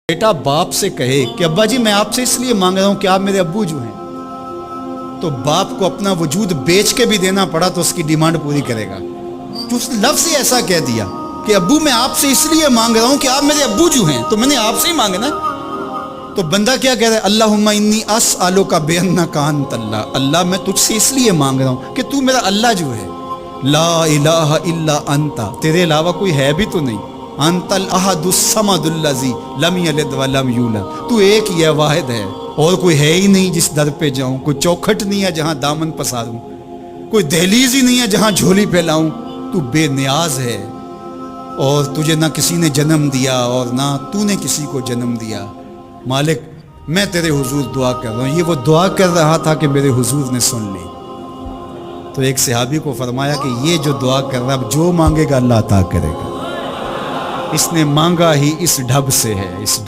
بیٹا باپ سے کہے کہ ابا جی میں آپ سے اس لیے مانگ رہا ہوں کہ آپ میرے ابو جو ہیں، تو باپ کو اپنا وجود بیچ کے بھی دینا پڑا تو اس کی ڈیمانڈ پوری کرے گا. تو اس لفظ ہی ایسا کہہ دیا کہ ابو میں آپ سے اس لیے مانگ رہا ہوں کہ آپ میرے ابو جو ہیں، تو میں نے آپ سے ہی مانگنا ہے. تو بندہ کیا کہہ رہا ہے؟ اللہم انی اسألک بانک انت اللہ، اللہ میں تجھ سے اس لیے مانگ رہا ہوں کہ تو میرا اللہ جو ہے. لا الہ الا انت، تیرے علاوہ کوئی ہے بھی تو نہیں. انت الاحد الصمد الذی لم یلد ولم یولد، تو ایک ہی ہے، واحد ہے، اور کوئی ہے ہی نہیں جس در پہ جاؤں. کوئی چوکھٹ نہیں ہے جہاں دامن پساروں، کوئی دہلیز ہی نہیں ہے جہاں جھولی پھیلاؤں. تو بے نیاز ہے، اور تجھے نہ کسی نے جنم دیا اور نہ تو نے کسی کو جنم دیا. مالک میں تیرے حضور دعا کر رہا ہوں. یہ وہ دعا کر رہا تھا کہ میرے حضور نے سن لی. تو ایک صحابی کو فرمایا کہ یہ جو دعا کر رہا ہے جو مانگے گا اللہ عطا کرے گا. اس نے مانگا ہی اس ڈھب سے ہے، اس ڈھب